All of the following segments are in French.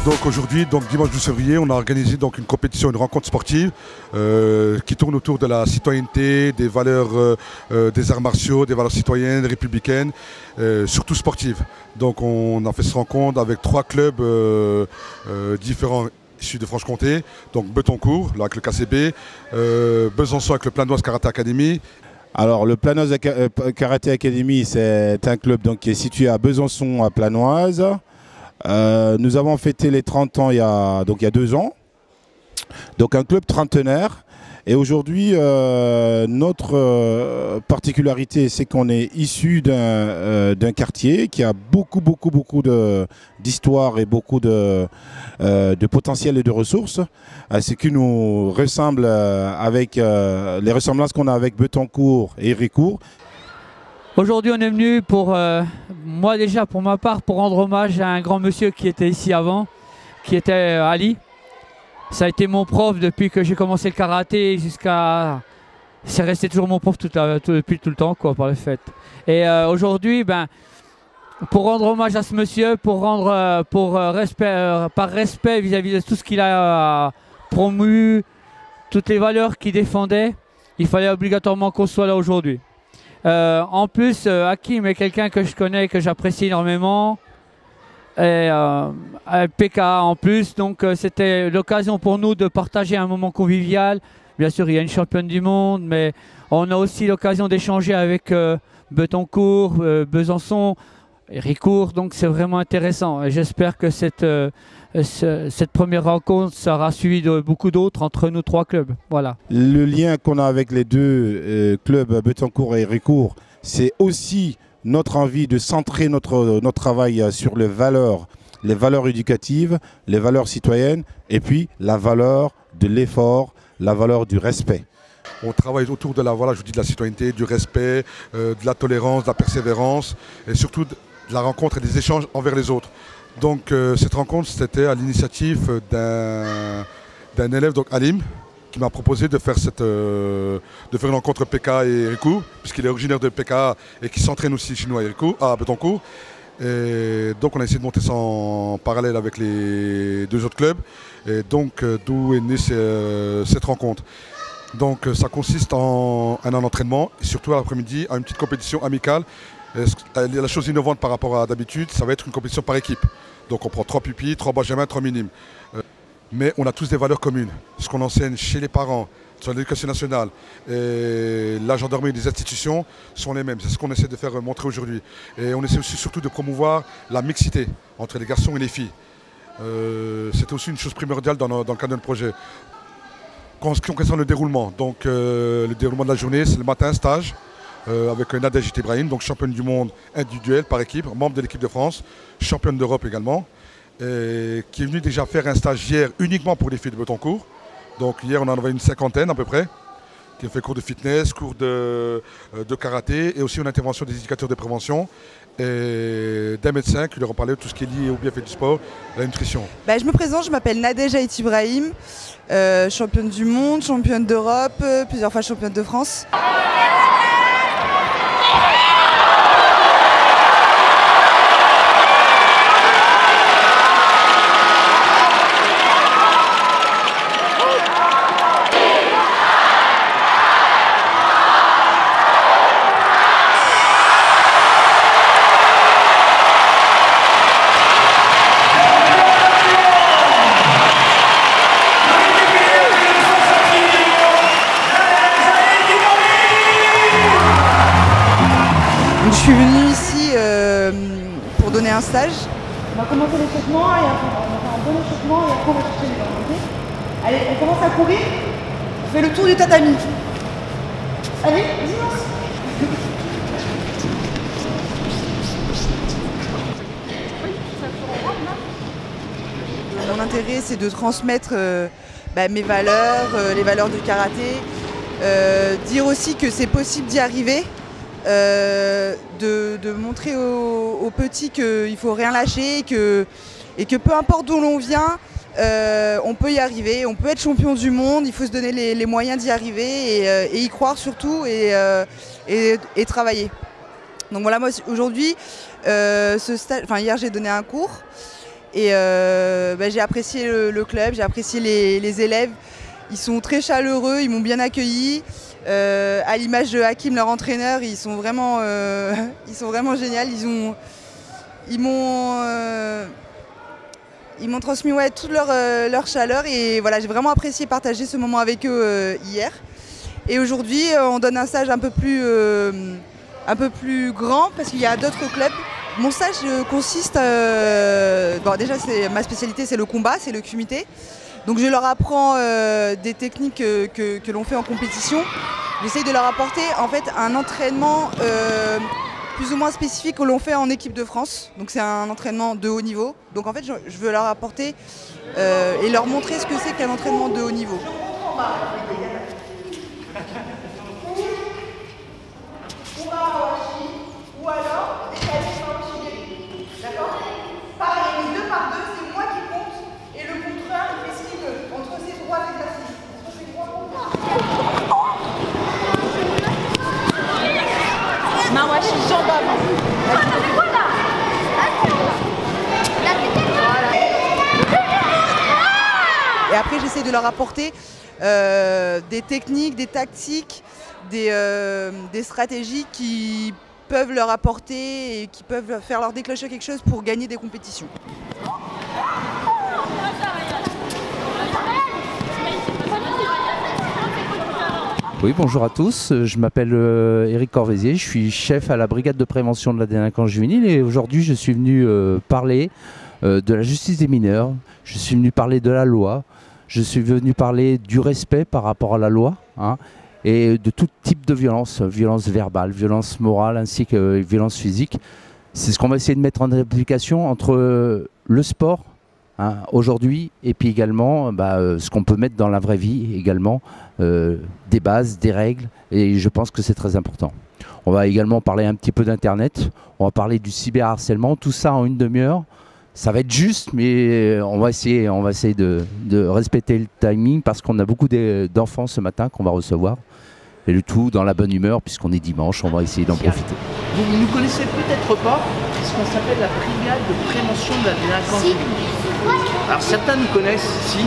Donc aujourd'hui, donc dimanche 12 février, on a organisé donc une compétition, une rencontre sportive qui tourne autour de la citoyenneté, des valeurs des arts martiaux, des valeurs citoyennes, républicaines, surtout sportives. Donc on a fait cette rencontre avec 3 clubs différents issus de Franche-Comté, donc Betoncourt, là, avec le KCB, Besançon avec le Planoise Karaté Academy. Alors le Planoise Karaté Academy, c'est un club donc, qui est situé à Besançon, à Planoise. Nous avons fêté les 30 ans il y a 2 ans, donc un club trentenaire. Et aujourd'hui, notre particularité, c'est qu'on est issu d'un quartier qui a beaucoup d'histoire et beaucoup de potentiel et de ressources, ce qui nous ressemble avec les ressemblances qu'on a avec Betoncourt et Héricourt. Aujourd'hui, on est venu pour, moi déjà pour ma part, pour rendre hommage à un grand monsieur qui était ici avant, qui était Ali. Ça a été mon prof depuis que j'ai commencé le karaté jusqu'à... C'est resté toujours mon prof depuis tout le temps, quoi, par le fait. Et aujourd'hui, ben, pour rendre hommage à ce monsieur, par respect vis-à-vis de tout ce qu'il a promu, toutes les valeurs qu'il défendait, il fallait obligatoirement qu'on soit là aujourd'hui. En plus, Hakim est quelqu'un que je connais, que j'apprécie énormément. Et PK en plus, donc c'était l'occasion pour nous de partager un moment convivial. Bien sûr, il y a une championne du monde, mais on a aussi l'occasion d'échanger avec Betoncourt, Besançon, Héricourt, donc c'est vraiment intéressant. Et j'espère que cette première rencontre sera suivie de beaucoup d'autres entre nos 3 clubs. Voilà. Le lien qu'on a avec les 2 clubs, Betoncourt et Héricourt, c'est aussi notre envie de centrer notre travail sur les valeurs éducatives, les valeurs citoyennes et puis la valeur de l'effort, la valeur du respect. On travaille autour de la citoyenneté, du respect, de la tolérance, de la persévérance et surtout de la rencontre et des échanges envers les autres. Donc cette rencontre, c'était à l'initiative d'un élève, donc Alim, qui m'a proposé de faire une rencontre PK et Héricourt, puisqu'il est originaire de PK et qui s'entraîne aussi chez nous à Betoncourt. Et donc on a essayé de monter ça en parallèle avec les 2 autres clubs. Et donc d'où est née cette rencontre. Donc ça consiste en un an d'entraînement et surtout à l'après-midi à une petite compétition amicale. Et la chose innovante par rapport à d'habitude, ça va être une compétition par équipe. Donc on prend 3 pupilles, 3 benjamins, 3 minimes. Mais on a tous des valeurs communes. Ce qu'on enseigne chez les parents, sur l'éducation nationale et la gendarmerie et les institutions sont les mêmes. C'est ce qu'on essaie de faire montrer aujourd'hui. Et on essaie aussi surtout de promouvoir la mixité entre les garçons et les filles. C'était aussi une chose primordiale dans le cadre de notre projet. En ce qui concerne le déroulement, donc le déroulement de la journée, c'est le matin, stage, avec Nadège Ibrahim, donc championne du monde individuelle par équipe, membre de l'équipe de France, championne d'Europe également. Qui est venu déjà faire un stage hier uniquement pour les filles de Betoncourt. Donc hier on en avait une 50aine à peu près, qui a fait cours de fitness, cours de karaté et aussi une intervention des éducateurs de prévention et d'un médecin qui leur a parlé de tout ce qui est lié au bienfait du sport, la nutrition. Je me présente, je m'appelle Nadège Ibrahim, championne du monde, championne d'Europe, plusieurs fois championne de France. Je suis venue ici pour donner un stage. On va commencer l'échauffement et après on va faire un bon échauffement et après on va chercher les balles. Okay. Allez, on commence à courir. On fait le tour du tatami. Allez, vas-y, lance. Mon intérêt, c'est de transmettre mes valeurs, les valeurs du karaté. Dire aussi que c'est possible d'y arriver. De montrer aux petits qu'il ne faut rien lâcher et que peu importe d'où l'on vient, on peut y arriver, on peut être champion du monde, il faut se donner les moyens d'y arriver et y croire surtout et travailler. Donc voilà, moi aujourd'hui, hier j'ai donné un cours Et j'ai apprécié le club, j'ai apprécié les élèves. Ils sont très chaleureux, ils m'ont bien accueilli. À l'image de Hakim, leur entraîneur, ils sont vraiment géniaux. Ils m'ont transmis toute leur chaleur et voilà, j'ai vraiment apprécié partager ce moment avec eux hier. Et aujourd'hui, on donne un stage un peu plus grand parce qu'il y a d'autres clubs. Mon stage consiste, déjà ma spécialité c'est le combat, c'est le kumité. Donc je leur apprends des techniques que l'on fait en compétition. J'essaye de leur apporter en fait un entraînement plus ou moins spécifique que l'on fait en équipe de France. Donc c'est un entraînement de haut niveau. Donc en fait je veux leur apporter et leur montrer ce que c'est qu'un entraînement de haut niveau. Ou alors décaler sur un shigeri. D'accord? Pareil, les 2 par 2, c'est moi qui compte et le contreur il fait ce qu'il veut entre ses 3 exercices. Entre ses 3 Mawashi, jambe avant. Et après j'essaie de leur apporter des techniques, des tactiques, des stratégies qui peuvent leur apporter et qui peuvent faire leur déclencher quelque chose pour gagner des compétitions. Oui, bonjour à tous, je m'appelle Éric Corvézier, je suis chef à la brigade de prévention de la délinquance juvénile et aujourd'hui je suis venu parler de la justice des mineurs, je suis venu parler de la loi, je suis venu parler du respect par rapport à la loi et de tout type de violence, violence verbale, violence morale ainsi que violence physique. C'est ce qu'on va essayer de mettre en application entre le sport aujourd'hui et puis également ce qu'on peut mettre dans la vraie vie également, des bases, des règles et je pense que c'est très important. On va également parler un petit peu d'internet, on va parler du cyberharcèlement, tout ça en une demi-heure. Ça va être juste mais on va essayer de respecter le timing parce qu'on a beaucoup d'enfants ce matin qu'on va recevoir. Et le tout dans la bonne humeur puisqu'on est dimanche, on va essayer d'en profiter. Vous ne nous connaissez peut-être pas ce qu'on s'appelle la brigade de prévention de la délinquance juvénile. Alors certains nous connaissent ici,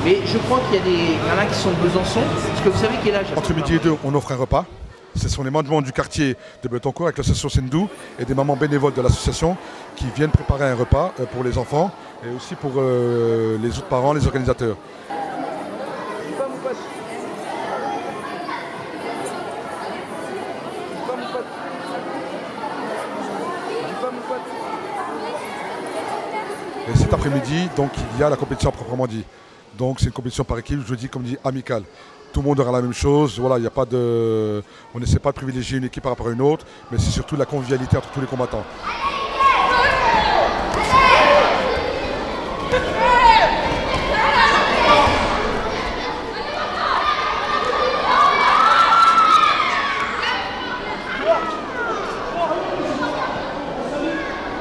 mais je crois qu'il y en a qui sont de Besançon. Est-ce que vous savez quel âge? Entre midi et 2, on offre un repas. Ce sont les membres du quartier de Betancourt avec l'association Sendou et des mamans bénévoles de l'association qui viennent préparer un repas pour les enfants et aussi pour les autres parents, les organisateurs. Et cet après-midi, donc, il y a la compétition proprement dit. Donc c'est une compétition par équipe, je dis comme dit amicale. Tout le monde aura la même chose, voilà, il y a pas de... on n'essaie pas de privilégier une équipe par rapport à une autre, mais c'est surtout la convivialité entre tous les combattants.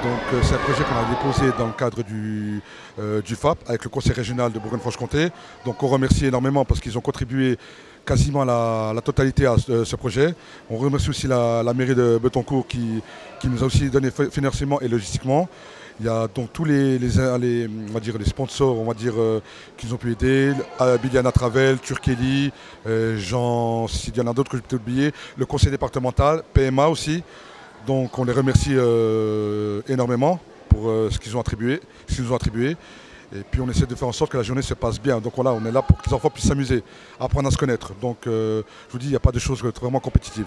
Donc c'est un projet qu'on a déposé dans le cadre du FAP avec le conseil régional de Bourgogne-Franche-Comté. Donc on remercie énormément parce qu'ils ont contribué quasiment à la totalité à ce projet. On remercie aussi la mairie de Betancourt qui nous a aussi donné financièrement et logistiquement. Il y a donc tous les sponsors qui nous ont pu aider, Biliana Travel, Turkeli, Jean, s'il y en a d'autres que je peux oublier, le conseil départemental, PMA aussi. Donc on les remercie énormément pour ce qu'ils nous ont attribué. Et puis on essaie de faire en sorte que la journée se passe bien. Donc voilà, on est là pour que les enfants puissent s'amuser, apprendre à se connaître. Donc je vous dis, il n'y a pas de choses vraiment compétitives.